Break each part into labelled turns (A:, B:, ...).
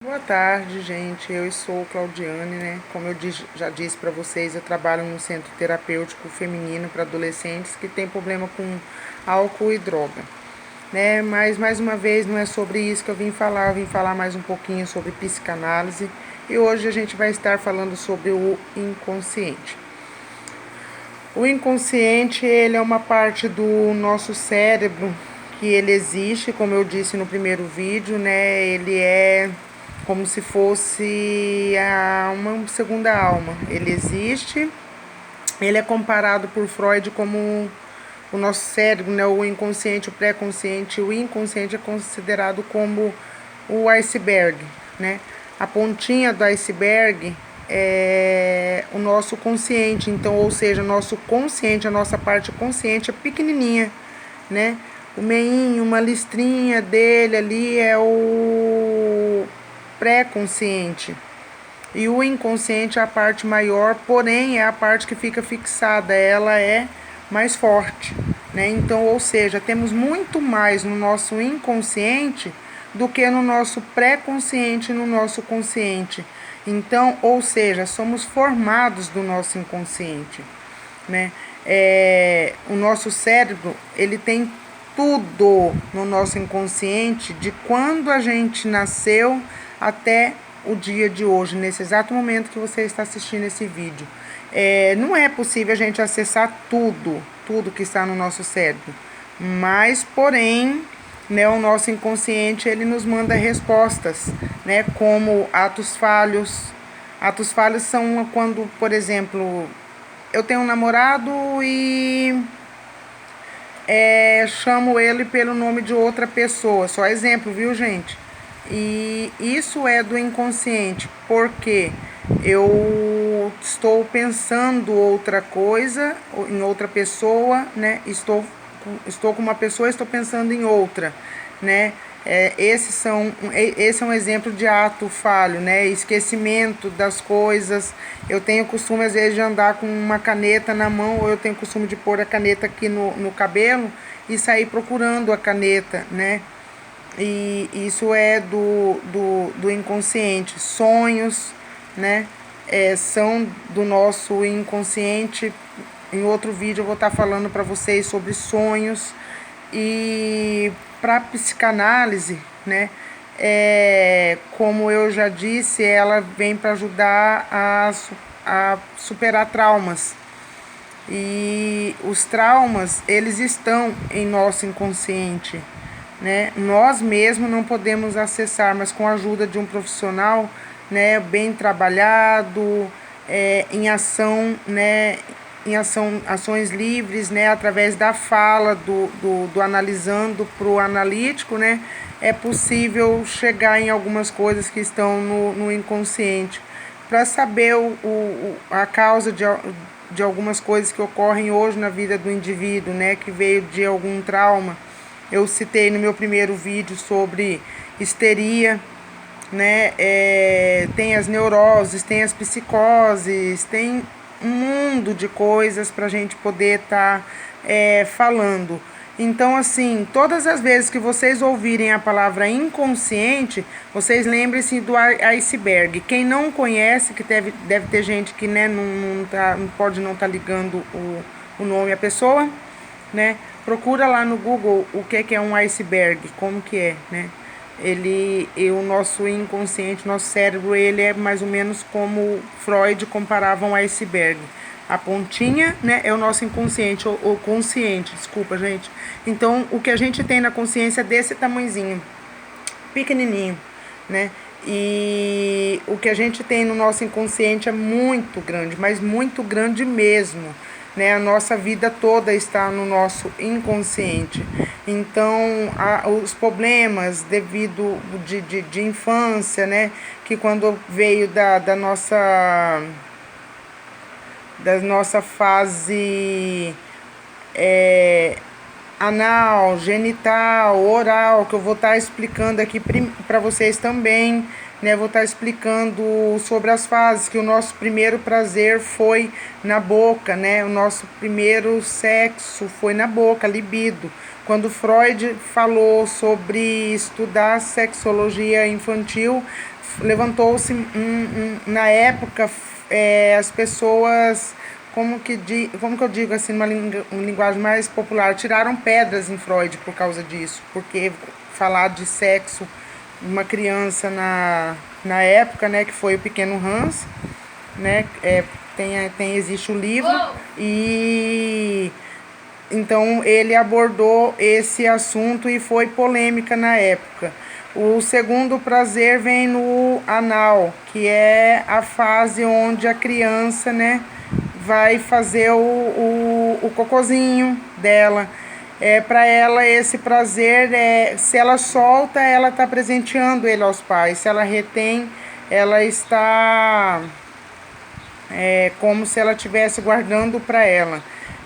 A: Boa tarde, gente. Eu sou Claudiane, né? Como eu já disse para vocês, eu trabalho no centro terapêutico feminino para adolescentes que tem problema com álcool e droga, né? Mas mais uma vez não é sobre isso que eu vim falar. Eu vim falar mais um pouquinho sobre psicanálise e hoje a gente vai estar falando sobre o inconsciente. O inconsciente, ele é uma parte do nosso cérebro que ele existe, como eu disse no primeiro vídeo, né? Ele é como se fosse uma segunda alma. Ele existe, ele é comparado por Freud como o nosso cérebro, né? O inconsciente, o pré-consciente, o inconsciente é considerado como o iceberg, né? A pontinha do iceberg é o nosso consciente, então, ou seja, nosso consciente, a nossa parte consciente é pequenininha, né? O meinho, uma listrinha dele ali é o pré-consciente. E o inconsciente é a parte maior, porém é a parte que fica fixada, ela é mais forte, né? Então, ou seja, temos muito mais no nosso inconsciente do que no nosso pré-consciente e no nosso consciente. Então, ou seja, somos formados do nosso inconsciente, né? O nosso cérebro, ele tem tudo no nosso inconsciente de quando a gente nasceu até o dia de hoje, nesse exato momento que você está assistindo esse vídeo. Não é possível a gente acessar tudo que está no nosso cérebro, mas, porém, né, o nosso inconsciente, ele nos manda respostas, né, como atos falhos. Atos falhos são quando, por exemplo, eu tenho um namorado e chamo ele pelo nome de outra pessoa. Só exemplo, viu, gente? E isso é do inconsciente, porque eu estou pensando outra coisa, em outra pessoa, né? Estou com uma pessoa e estou pensando em outra, né? Esse é um exemplo de ato falho, né? Esquecimento das coisas. Eu tenho costume, às vezes, de andar com uma caneta na mão, ou eu tenho costume de pôr a caneta aqui no cabelo e sair procurando a caneta, né? E isso é do inconsciente. Sonhos, né? São do nosso inconsciente. Em outro vídeo eu vou estar falando para vocês sobre sonhos. E para a psicanálise, né? Como eu já disse, ela vem para ajudar a superar traumas. E os traumas, eles estão em nosso inconsciente, né? Nós mesmos não podemos acessar, mas com a ajuda de um profissional, né, bem trabalhado, em ação, né, ações livres, né, através da fala do analisando para o analítico, né, é possível chegar em algumas coisas que estão no inconsciente para saber a causa de algumas coisas que ocorrem hoje na vida do indivíduo, né, que veio de algum trauma. Eu citei no meu primeiro vídeo sobre histeria, né? Tem as neuroses, tem as psicoses, tem um mundo de coisas para a gente poder estar falando. Então, assim, todas as vezes que vocês ouvirem a palavra inconsciente, vocês lembrem-se do iceberg. Quem não conhece, que deve ter gente que, né, não pode não estar ligando o nome à pessoa, né? Procura lá no Google o que é um iceberg, como que é, né? O nosso inconsciente, nosso cérebro, ele é mais ou menos como Freud comparava um iceberg. A pontinha, né, é o nosso inconsciente, ou consciente, desculpa, gente. Então, o que a gente tem na consciência é desse tamanhozinho, pequenininho, né? E o que a gente tem no nosso inconsciente é muito grande, mas muito grande mesmo, né? A nossa vida toda está no nosso inconsciente. Então, os problemas devido de infância, né? Que quando veio da nossa fase anal, genital, oral, que eu vou estar explicando aqui para vocês também, né? Vou estar explicando sobre as fases, que o nosso primeiro prazer foi na boca, né? O nosso primeiro sexo foi na boca, libido. Quando Freud falou sobre estudar sexologia infantil, levantou-se na época as pessoas, como que eu digo assim, uma linguagem mais popular, tiraram pedras em Freud por causa disso, porque falar de sexo uma criança na época, né, que foi o Pequeno Hans, né, existe o livro, e então ele abordou esse assunto e foi polêmica na época. O segundo prazer vem no anal, que é a fase onde a criança, né, vai fazer o cocôzinho dela. Para ela esse prazer, se ela solta, ela está presenteando ele aos pais. Se ela retém, ela está como se ela estivesse guardando para ela,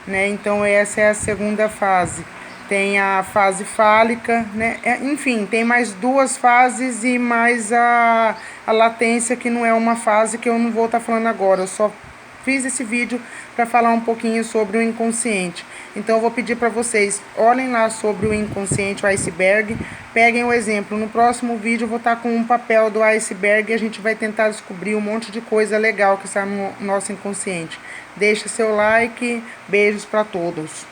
A: né? Então essa é a segunda fase. Tem a fase fálica, né? Enfim, tem mais duas fases e mais a latência, que não é uma fase, que eu não vou estar falando agora. Eu só fiz esse vídeo para falar um pouquinho sobre o inconsciente. Então eu vou pedir para vocês, olhem lá sobre o inconsciente, o iceberg, peguem o exemplo. No próximo vídeo eu vou estar com um papel do iceberg e a gente vai tentar descobrir um monte de coisa legal que está no nosso inconsciente. Deixa seu like, beijos para todos.